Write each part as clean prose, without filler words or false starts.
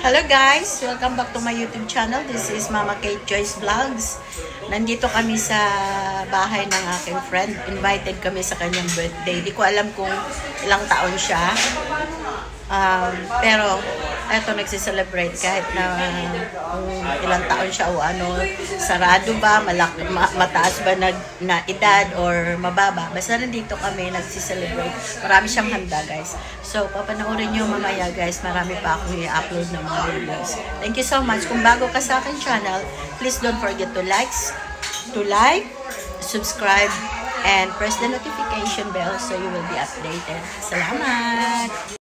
Hello guys! Welcome back to my YouTube channel. This is Mama Kate Joyce Vlogs. Nandito kami sa bahay ng aking friend. Invited kami sa kanyang birthday. Di ko alam kung ilang taon siya. Pero eto nagsiselebrate kahit na ilang taon siya o ano, sarado ba, mataas ba na edad or mababa. Basta nandito kami nagsiselebrate. Marami siyang handa guys. So papanoorin nyo mamaya guys, marami pa akong i-upload ng mga videos. Thank you so much. Kung bago ka sa akin channel, please don't forget to like, subscribe, and press the notification bell so you will be updated. Salamat!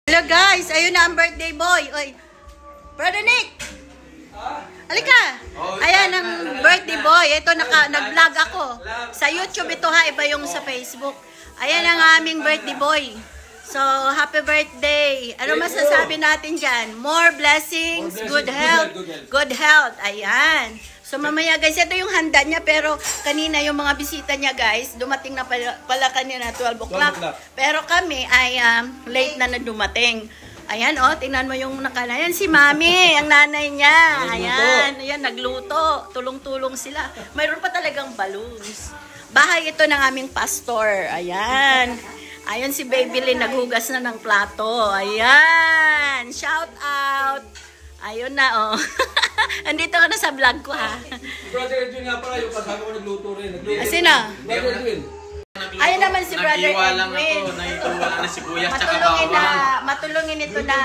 Hello guys, ayun na ang birthday boy. Oy, Brother Nick. Halika. Ayan ang birthday boy. Ito nag-vlog ako. Sa YouTube ito ha, iba yung sa Facebook. Ayan ang aming birthday boy. So, happy birthday. Ano masasabi natin dyan? More blessings, good health. Good health. Ayan. So, mamaya guys, ito yung handa niya. Pero kanina yung mga bisita niya guys, dumating na pala kanina 12 o'clock. Pero kami ay late na dumating. Ayan, oh, tingnan mo yung nakana. Ayan, si Mami, ang nanay niya. Ayan, nagluto. Tulong-tulong sila. Mayroon pa talagang balloons. Bahay ito ng aming pastor. Ayan. Ayan si Baby Lynn, naghugas na ng plato. Ayan. Shout out. Ayun na, oh. Andito ka na sa vlog ko, ha. Brother Edwin nga pala, yung kasama ko nagluto rin. Sino? Brother Edwin. Ayun naman si Brother Edwin. Nag-iwa lang ako, nag-iwa na sibuyas tsaka bawang. Matulungin ito na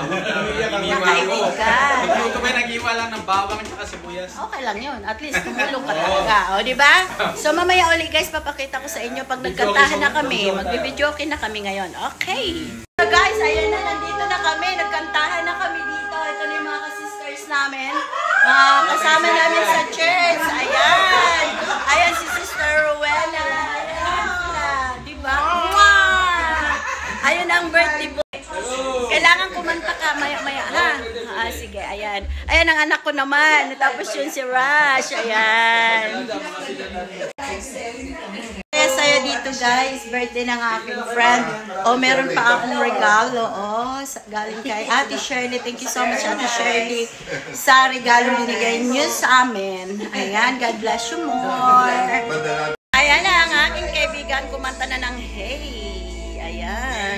Nag-iwa kaibigan. Nagluto ko nag-iwa lang ng bawang tsaka sibuyas. Okay lang yun. At least tumulong ka talaga. O, diba? So, mamaya ulit guys, papakita ko sa inyo pag nagkantahan na kami. Magbibidyokin na kami ngayon. Okay. So guys, ayan na. Nandito na kami. Nagkantahan na kami dito. Ito na yung mga ka-sisters namin. Kasama namin sa church. Ayan. Ayan si Sister Rowena. Diba? Ayun ang birthday boy. Kailangan kumanta ka maya-maya, ha? Sige, ayan. Ayan ang anak ko naman. Tapos yun si Rush. Ayan. Saya dito guys. Birthday ng aking friend. Meron pa akong regalo. Galing kay Ate Shirley. Thank you so much, Ate Shirley. Sa regalo binigay niyo sa amin. Ayan, God bless you more. Ayan na ang aking kaibigan, kumanta na ng Hey. Ayan.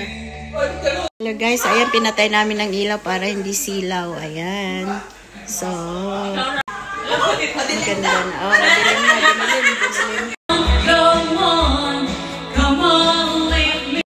Hello guys, ayan pinatay namin ng ilaw para hindi silaw. Ayan. So, maganda na. Madilim na, dilim.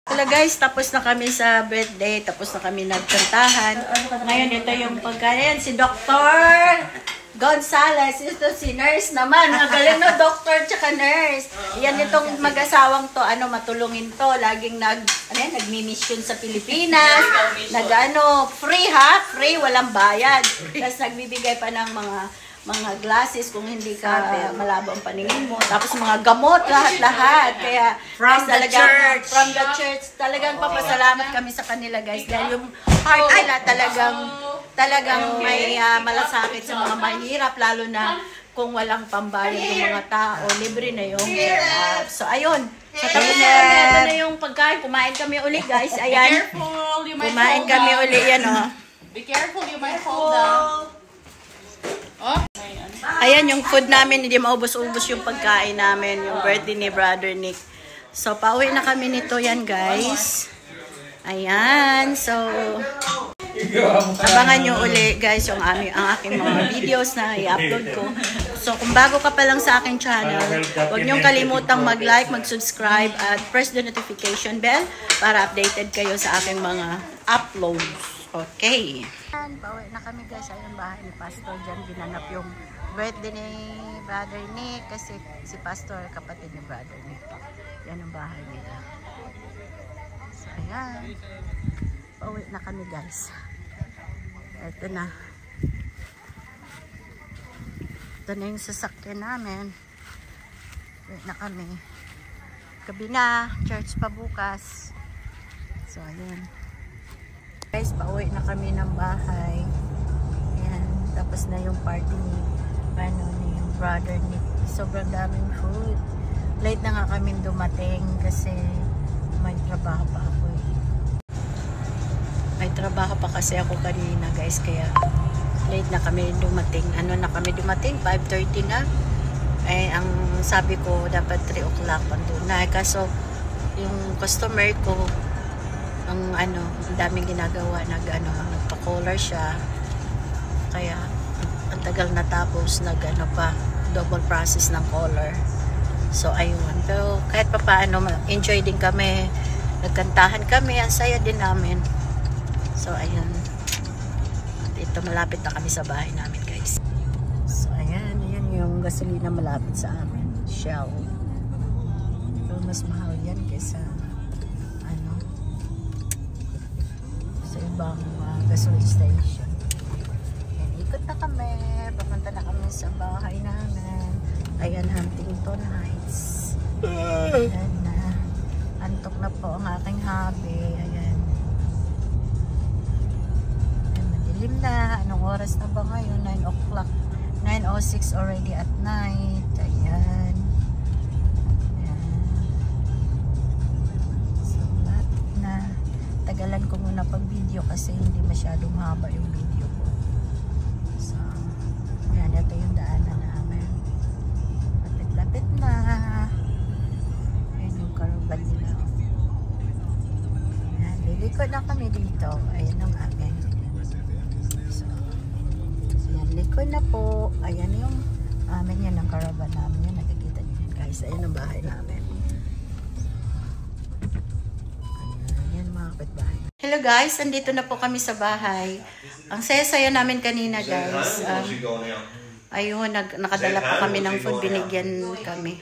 Hello guys, tapos na kami sa birthday, tapos na kami nagkantahan. Ngayon, ito yung pagkain. Si Dr. Gonzales, ito si nurse naman. Magaling no, doctor tsaka nurse. Yan itong mag-asawang to, matulungin to. Laging nagmi-mission sa Pilipinas. Free ha? Free, walang bayad. Tapos nagbibigay pa ng mga glasses kung hindi ka malabo ang paningin mo. Tapos mga gamot, lahat-lahat. Kaya from the church, talagang papasalamat kami sa kanila guys. Dahil yung heart nila talagang may malasakit sa mga mahirap, lalo na kung walang pambayad yung mga tao, libre na yung check-up. So, ayun. So, tapos ito na yung pagkain. Kumain kami uli, guys. Ayan. Kumain kami uli. Yan, oh. Be careful, you might fall down. Ayan, yung food namin, hindi maubos-ubos yung pagkain namin. Yung birthday ni Brother Nick. So, pauwi na kami nito yan, guys. Ayan. So, abangan nyo uli guys yung ang aking mga videos na i-upload ko. So kung bago ka pa lang sa aking channel, huwag nyong kalimutang mag-like, mag-subscribe at press the notification bell para updated kayo sa aking mga uploads. Okay. Bawi na kami guys. Ayun bahay ni Pastor. Diyan ginanap yung birthday ni Brother Nick kasi si Pastor kapatid ni Brother Nick. Yan ang bahay nila. So ayan. Pauwi na kami guys. Ito na. Ito na yung sasakyan namin. Pauwi na kami. Gabi na. Church pa bukas. So ayan. Guys, pauwi na kami ng bahay. Ayan. Tapos na yung party ni Brother Nick. Sobrang daming food. Late na nga kami dumating kasi may trabaho pa ako eh. May trabaho pa kasi ako kanina guys, kaya late na kami dumating. Ano na kami dumating? 5:30 na. Eh, ang sabi ko dapat 3 o'clock andun na. Kaso yung customer ko, ang daming ginagawa, nagpa-collar siya. Kaya ang tagal natapos, pa double process ng collar. So ayun, pero kahit pa paano enjoy din kami, nagkantahan kami, ang saya din namin. So ayun, at ito malapit na kami sa bahay namin guys. So ayan yung gasolina malapit sa amin, Shell. Pero mas mahal yan kaysa sa ibang gasoline station. Ayan, ikot na kami, papunta na kami sa bahay namin. Ayan, Huntington Heights. Ayan na. Antok na po ang aking hubby. Ayan. Ayan, madilim na. Anong oras na ba ngayon? 9 o'clock. 9:06 already at night. Ayan. Ayan. So, lahat na. Tagalan ko muna pag video kasi hindi masyadong haba yung video ko. So, ayan. Ito yung daanan namin. Lapit na. Ayan yung karuban nila. Ayan, lilikod na kami dito. Ayan ang amin. So, ayan, likod na po. Ayan yung amin, yan ang karuban namin. Yan, nakikita nyo yan guys. Ayan ang bahay namin. Ayan mga kapitbahay. Hello guys, andito na po kami sa bahay. Ang saya-saya namin kanina guys. Ayun, nakadala pa kami ng food. Binigyan kami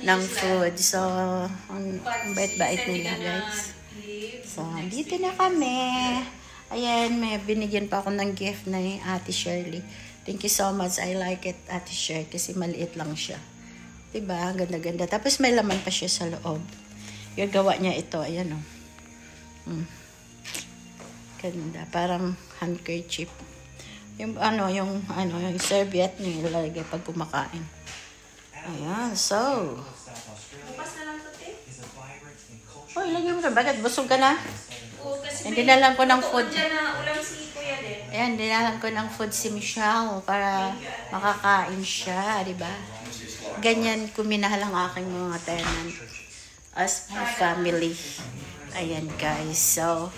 ng food. So, ang bait-bait nila, guys. So, dito na kami. Ayan, may binigyan pa ako ng gift na Ate Shirley. Thank you so much. I like it, Ate Shirley, kasi maliit lang siya. Diba? Ganda-ganda. Tapos may laman pa siya sa loob. Yung gawa niya ito. Ayan, oh. Ganda. Parang handkerchief. Yung yung serviette niyo ilalagay pag kumakain. Ayan, so. Bukas na lang ito, te. Oh, ilagay mo na. Bakit? Busog ka na? Oo, kasi dinalan ko ng food. Ulam si Kuya din. Ayan, dinalan ko ng food si Michelle para makakain siya, di ba? Ganyan kuminahal ang aking mga tenant as my family. Ayan, guys. So,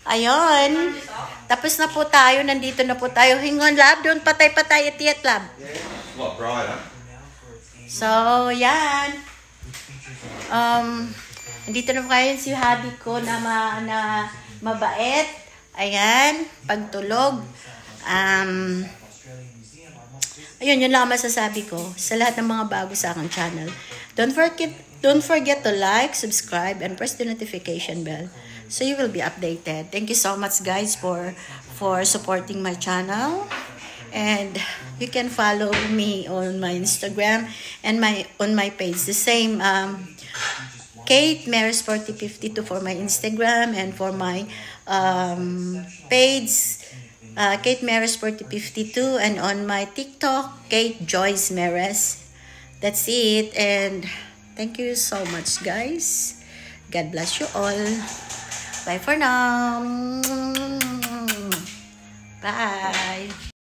ayun. Tapos na po tayo. Nandito na po tayo. Hingon, lab. Doon patay-patay. Itiyat, lab. What, Brian? So, yan. Nandito na po kayo si hubby ko na mabait. Ayan. Pagtulog. Ayun, yun lang ang masasabi ko sa lahat ng mga bago sa aking channel. Don't forget to like, subscribe, and press the notification bell so you will be updated. Thank you so much guys for supporting my channel. And you can follow me on my Instagram and on my page. The same, Kate Maris 4052 for my Instagram, and for my page, Kate Maris 4052, and on my TikTok, Kate Joyce Maris. That's it, and thank you so much guys. God bless you all. Bye for now. Bye.